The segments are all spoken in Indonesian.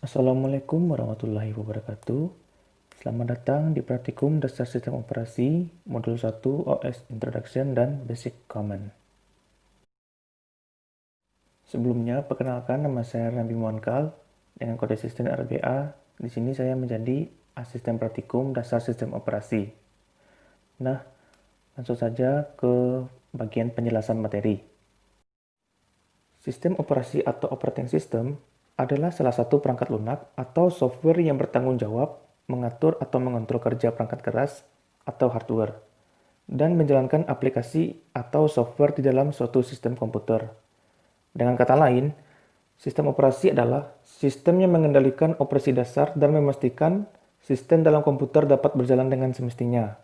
Assalamualaikum warahmatullahi wabarakatuh. Selamat datang di Praktikum Dasar Sistem Operasi Modul 1 OS Introduction dan Basic Common. Sebelumnya, perkenalkan nama saya Nabi Muankal dengan kode sistem RBA. Di sini saya menjadi Asisten Praktikum Dasar Sistem Operasi. Nah, langsung saja ke bagian penjelasan materi. Sistem operasi atau operating system adalah salah satu perangkat lunak atau software yang bertanggung jawab mengatur atau mengontrol kerja perangkat keras atau hardware, dan menjalankan aplikasi atau software di dalam suatu sistem komputer. Dengan kata lain, sistem operasi adalah sistem yang mengendalikan operasi dasar dan memastikan sistem dalam komputer dapat berjalan dengan semestinya.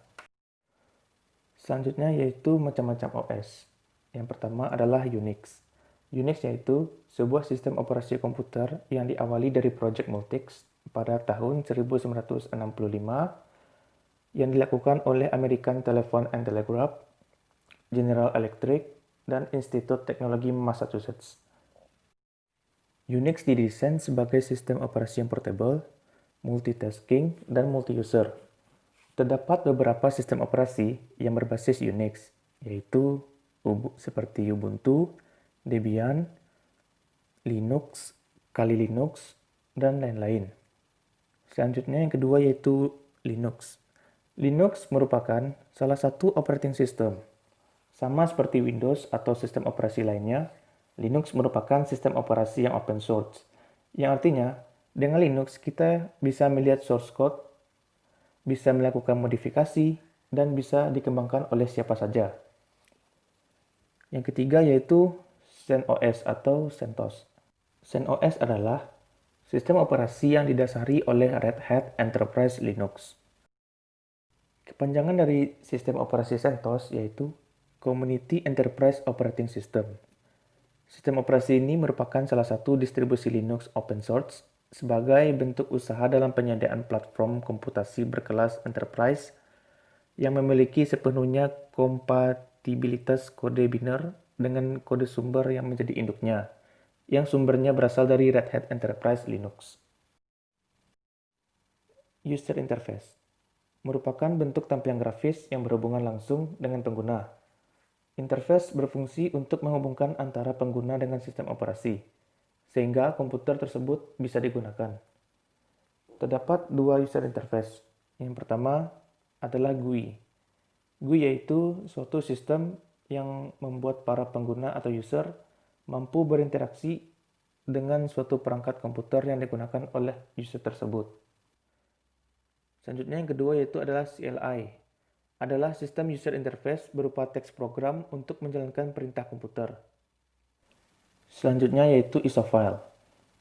Selanjutnya yaitu macam-macam OS. Yang pertama adalah Unix. Unix yaitu sebuah sistem operasi komputer yang diawali dari Project Multics pada tahun 1965 yang dilakukan oleh American Telephone and Telegraph, General Electric, dan Institut Teknologi Massachusetts. Unix didesain sebagai sistem operasi yang portable, multitasking, dan multi-user. Terdapat beberapa sistem operasi yang berbasis Unix, yaitu seperti Ubuntu, Debian, Linux, Kali Linux, dan lain-lain. Selanjutnya yang kedua yaitu Linux. Linux merupakan salah satu operating system. Sama seperti Windows atau sistem operasi lainnya, Linux merupakan sistem operasi yang open source. Yang artinya, dengan Linux kita bisa melihat source code, bisa melakukan modifikasi, dan bisa dikembangkan oleh siapa saja. Yang ketiga yaitu CentOS atau CentOS. CentOS adalah sistem operasi yang didasari oleh Red Hat Enterprise Linux. Kepanjangan dari sistem operasi CentOS yaitu Community Enterprise Operating System. Sistem operasi ini merupakan salah satu distribusi Linux open source sebagai bentuk usaha dalam penyediaan platform komputasi berkelas enterprise yang memiliki sepenuhnya kompatibilitas kode biner dengan kode sumber yang menjadi induknya, yang sumbernya berasal dari Red Hat Enterprise Linux. User Interface merupakan bentuk tampilan grafis yang berhubungan langsung dengan pengguna. Interface berfungsi untuk menghubungkan antara pengguna dengan sistem operasi, sehingga komputer tersebut bisa digunakan. Terdapat dua user interface. Yang pertama adalah GUI. GUI yaitu suatu sistem yang membuat para pengguna atau user mampu berinteraksi dengan suatu perangkat komputer yang digunakan oleh user tersebut. Selanjutnya yang kedua yaitu adalah CLI. Adalah sistem user interface berupa teks program untuk menjalankan perintah komputer. Selanjutnya yaitu ISO file.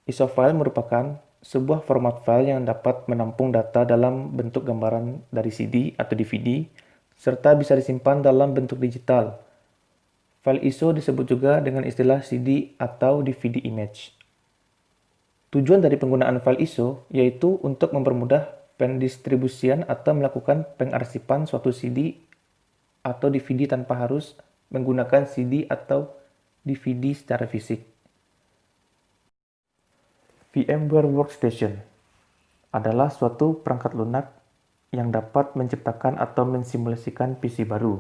ISO file merupakan sebuah format file yang dapat menampung data dalam bentuk gambaran dari CD atau DVD, serta bisa disimpan dalam bentuk digital. File ISO disebut juga dengan istilah CD atau DVD image. Tujuan dari penggunaan file ISO yaitu untuk mempermudah pendistribusian atau melakukan pengarsipan suatu CD atau DVD tanpa harus menggunakan CD atau DVD secara fisik. VMware Workstation adalah suatu perangkat lunak yang dapat menciptakan atau mensimulasikan PC baru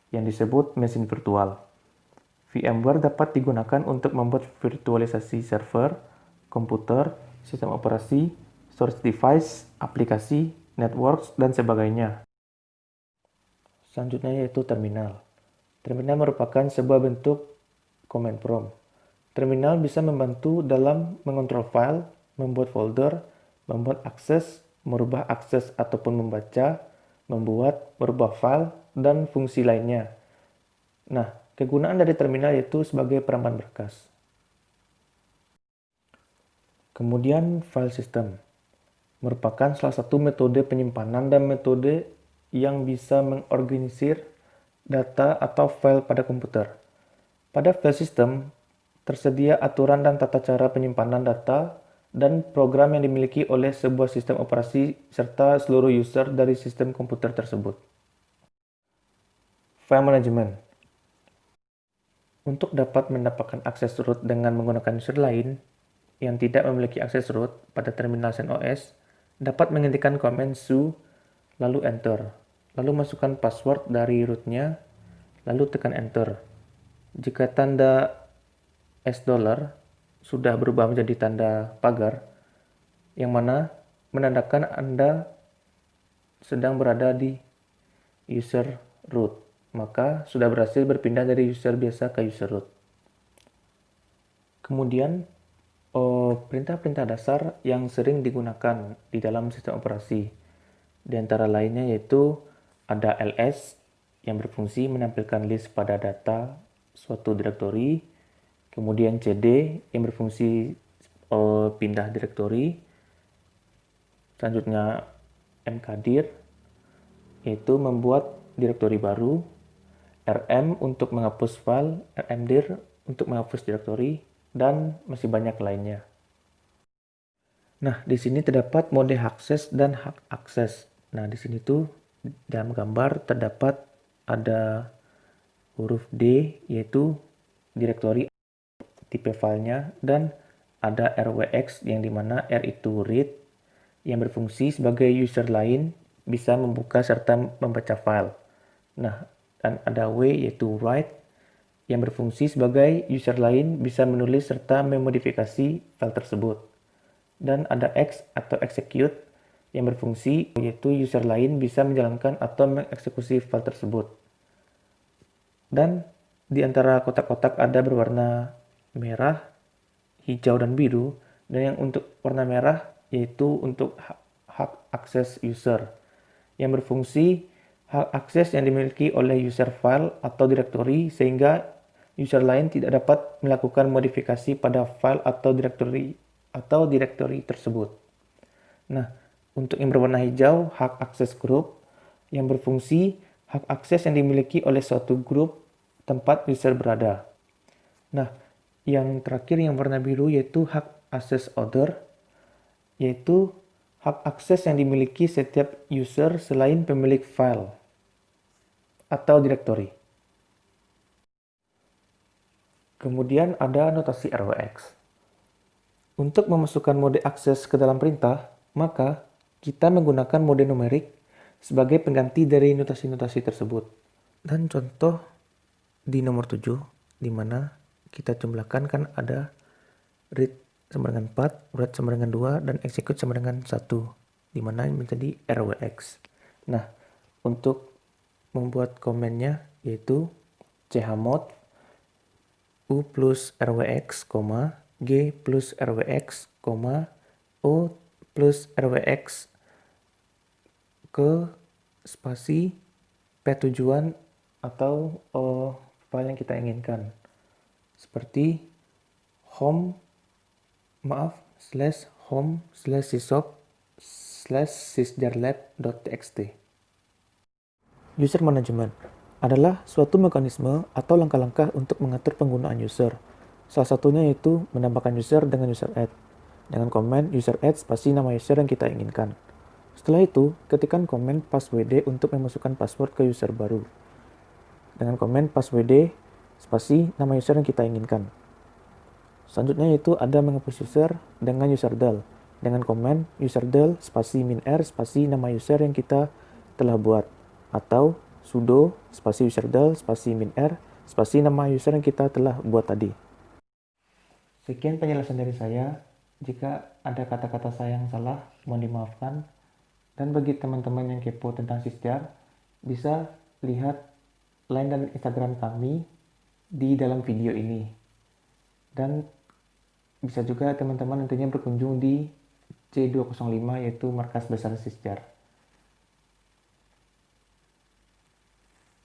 yang disebut mesin virtual. VMware dapat digunakan untuk membuat virtualisasi server, komputer, sistem operasi, storage device, aplikasi, networks, dan sebagainya. Selanjutnya yaitu terminal. Terminal merupakan sebuah bentuk command prompt. Terminal bisa membantu dalam mengontrol file, membuat folder, membuat akses, merubah akses ataupun membaca, membuat, merubah file, dan fungsi lainnya. Nah, kegunaan dari terminal yaitu sebagai perampan berkas. Kemudian file system merupakan salah satu metode penyimpanan dan metode yang bisa mengorganisir data atau file pada komputer. Pada file system, tersedia aturan dan tata cara penyimpanan data dan program yang dimiliki oleh sebuah sistem operasi serta seluruh user dari sistem komputer tersebut. File management. Untuk dapat mendapatkan akses root dengan menggunakan user lain, yang tidak memiliki akses root pada terminal CentOS dapat menghentikan komen su, lalu enter. Lalu masukkan password dari rootnya, lalu tekan enter. Jika tanda $, sudah berubah menjadi tanda pagar, yang mana menandakan Anda sedang berada di user root, maka sudah berhasil berpindah dari user biasa ke user root. Kemudian, perintah-perintah dasar yang sering digunakan di dalam sistem operasi. Di antara lainnya yaitu ada ls yang berfungsi menampilkan list pada data suatu direktori, kemudian cd yang berfungsi pindah direktori, selanjutnya mkdir yaitu membuat direktori baru, rm untuk menghapus file, rmdir untuk menghapus direktori, dan masih banyak lainnya. Nah, di sini terdapat mode akses dan hak akses. Nah, di sini tuh dalam gambar terdapat ada huruf D yaitu direktori tipe filenya, dan ada rwx yang dimana R itu read yang berfungsi sebagai user lain bisa membuka serta membaca file. Nah, dan ada W yaitu write yang berfungsi sebagai user lain bisa menulis serta memodifikasi file tersebut. Dan ada X atau execute yang berfungsi yaitu user lain bisa menjalankan atau mengeksekusi file tersebut. Dan di antara kotak-kotak ada berwarna merah, hijau, dan biru. Dan yang untuk warna merah yaitu untuk hak akses user yang berfungsi hak akses yang dimiliki oleh user file atau direktori sehingga user lain tidak dapat melakukan modifikasi pada file atau direktori tersebut. Nah, untuk yang berwarna hijau, hak akses group yang berfungsi hak akses yang dimiliki oleh suatu grup tempat user berada. Nah, yang terakhir yang warna biru yaitu hak akses other, yaitu hak akses yang dimiliki setiap user selain pemilik file atau direktori. Kemudian ada notasi RWX. Untuk memasukkan mode akses ke dalam perintah, maka kita menggunakan mode numerik sebagai pengganti dari notasi-notasi tersebut. Dan contoh di nomor 7, di mana kita jumlahkan kan ada read sama dengan 4, write sama dengan 2, dan execute sama dengan 1, di mana menjadi RWX. Nah, untuk membuat komennya yaitu chmod u plus rwx, g plus rwx, o plus rwx ke spasi tujuan atau file yang kita inginkan, seperti home/sysop/sysjarlab.txt. User management adalah suatu mekanisme atau langkah-langkah untuk mengatur penggunaan user. Salah satunya yaitu menambahkan user dengan user add, dengan komen user add spasi nama user yang kita inginkan. Setelah itu, ketikkan komen passwd untuk memasukkan password ke user baru, dengan komen passwd spasi nama user yang kita inginkan. Selanjutnya yaitu ada menghapus user dengan userdel, dengan komen userdel spasi -r spasi nama user yang kita telah buat, atau sudo spasi userdel spasi -r spasi nama user yang kita telah buat tadi. Sekian penjelasan dari saya. Jika ada kata-kata saya yang salah, mohon dimaafkan. Dan bagi teman-teman yang kepo tentang Sysjar, bisa lihat line dan Instagram kami di dalam video ini. Dan bisa juga teman-teman nantinya berkunjung di C205 yaitu markas besar Sysjar.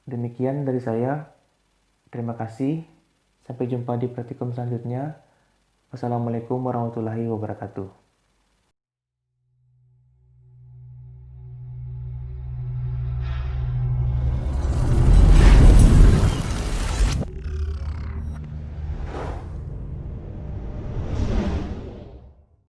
Demikian dari saya. Terima kasih. Sampai jumpa di praktikum selanjutnya. Wassalamualaikum warahmatullahi wabarakatuh.